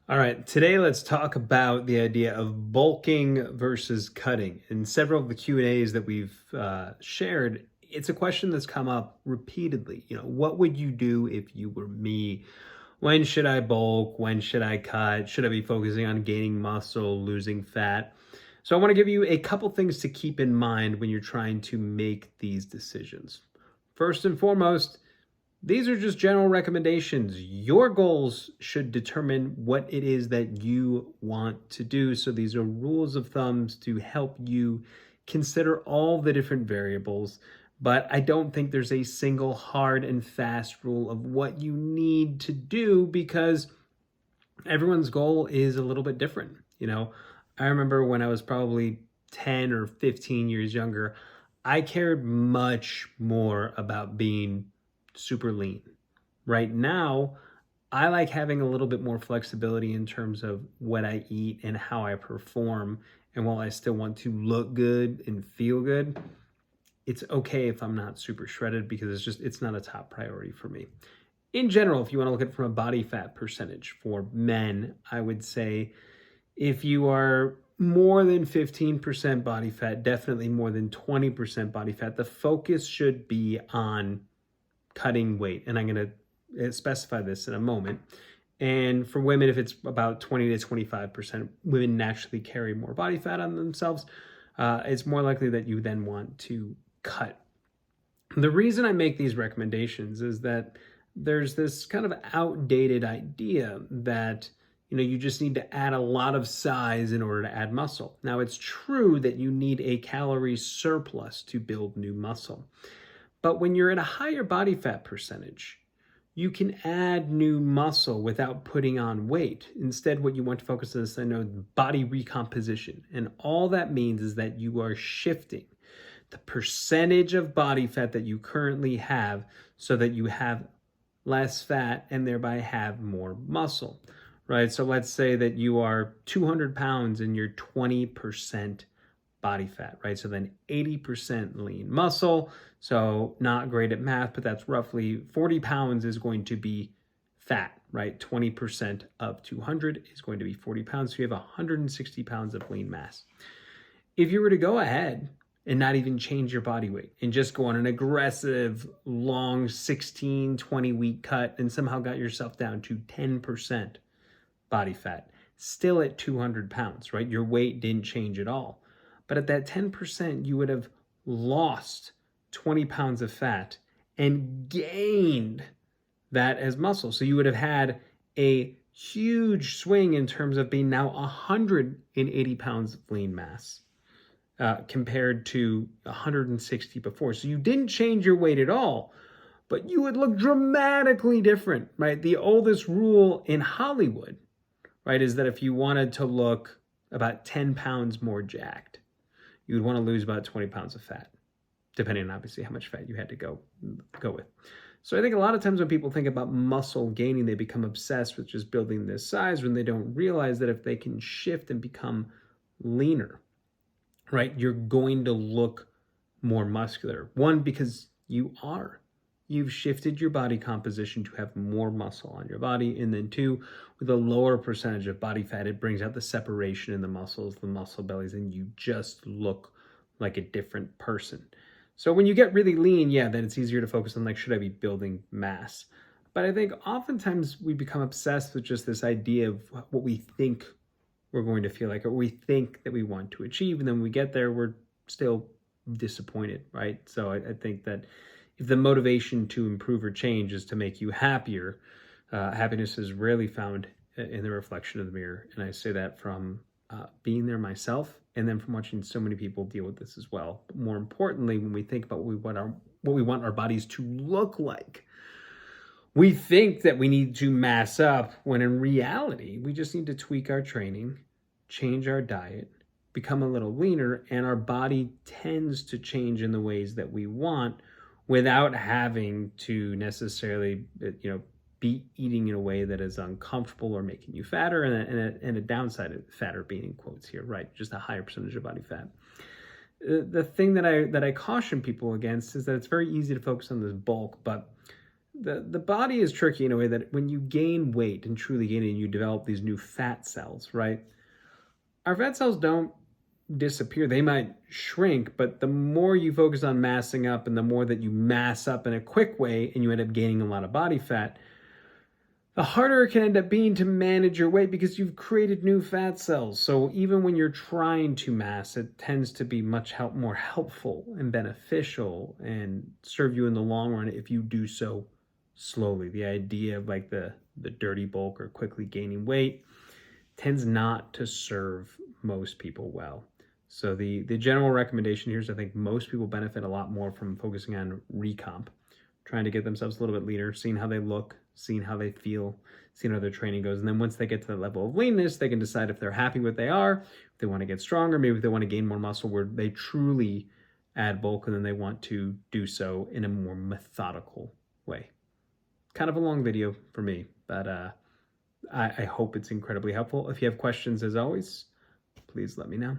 All right, today let's talk about the idea of bulking versus cutting. In several of the Q&As that we've shared, it's a question that's come up repeatedly. What would you do if you were me? When should I bulk? When should I cut? Should I be focusing on gaining muscle, losing fat? So I want to give you a couple things to keep in mind when you're trying to make these decisions. First and foremost, these are just general recommendations. Your goals should determine what it is that you want to do. So these are rules of thumbs to help you consider all the different variables. But I don't think there's a single hard and fast rule of what you need to do because everyone's goal is a little bit different. I remember when I was probably 10 or 15 years younger, I cared much more about being super lean. Right now, I like having a little bit more flexibility in terms of what I eat and how I perform. And while I still want to look good and feel good, it's okay if I'm not super shredded because it's not a top priority for me. In general, if you want to look at it from a body fat percentage for men, I would say if you are more than 15% body fat, definitely more than 20% body fat, the focus should be on cutting weight. And I'm going to specify this in a moment. And for women, if it's about 20 to 25%, women naturally carry more body fat on themselves. It's more likely that you then want to cut. The reason I make these recommendations is that there's this kind of outdated idea that you just need to add a lot of size in order to add muscle. Now, it's true that you need a calorie surplus to build new muscle. But when you're at a higher body fat percentage, you can add new muscle without putting on weight. Instead, what you want to focus on is body recomposition. And all that means is that you are shifting the percentage of body fat that you currently have so that you have less fat and thereby have more muscle, right? So let's say that you are 200 pounds and you're 20% body fat, right? So then 80% lean muscle. So not great at math, but that's roughly 40 pounds is going to be fat, right? 20% of 200 is going to be 40 pounds. So you have 160 pounds of lean mass. If you were to go ahead and not even change your body weight and just go on an aggressive, long 16, 20-week cut and somehow got yourself down to 10% body fat, still at 200 pounds, right? Your weight didn't change at all. But at that 10%, you would have lost 20 pounds of fat and gained that as muscle. So you would have had a huge swing in terms of being now 180 pounds of lean mass compared to 160 before. So you didn't change your weight at all, but you would look dramatically different, right? The oldest rule in Hollywood, right, is that if you wanted to look about 10 pounds more jacked, you would want to lose about 20 pounds of fat, depending on obviously how much fat you had to go with. So I think a lot of times when people think about muscle gaining, they become obsessed with just building this size when they don't realize that if they can shift and become leaner, right, you're going to look more muscular. One, because you've shifted your body composition to have more muscle on your body. And then two, with a lower percentage of body fat, it brings out the separation in the muscles, the muscle bellies, and you just look like a different person. So when you get really lean, then it's easier to focus on should I be building mass? But I think oftentimes we become obsessed with just this idea of what we think we're going to feel like, or we think that we want to achieve. And then when we get there, we're still disappointed, right? So I think that if the motivation to improve or change is to make you happier, happiness is rarely found in the reflection of the mirror. And I say that from being there myself, and then from watching so many people deal with this as well. But more importantly, when we think about what we want our bodies to look like, we think that we need to mass up, when in reality, we just need to tweak our training, change our diet, become a little leaner, and our body tends to change in the ways that we want, without having to necessarily, be eating in a way that is uncomfortable or making you fatter, and a downside of fatter being in quotes here, right? Just a higher percentage of body fat. The thing that I caution people against is that it's very easy to focus on this bulk, but The body is tricky in a way that when you gain weight and truly gain it, and you develop these new fat cells, right? Our fat cells don't disappear. They might shrink, but the more you focus on massing up and the more that you mass up in a quick way and you end up gaining a lot of body fat, the harder it can end up being to manage your weight because you've created new fat cells. So even when you're trying to mass, it tends to be much more helpful and beneficial and serve you in the long run if you do so slowly. The idea of like the dirty bulk or quickly gaining weight tends not to serve most people well. So the general recommendation here is I think most people benefit a lot more from focusing on recomp, trying to get themselves a little bit leaner, seeing how they look, seeing how they feel, seeing how their training goes. And then once they get to that level of leanness, they can decide if they're happy with what they are, if they want to get stronger, maybe if they want to gain more muscle where they truly add bulk, and then they want to do so in a more methodical way. Kind of a long video for me, but I hope it's incredibly helpful. If you have questions, as always, please let me know.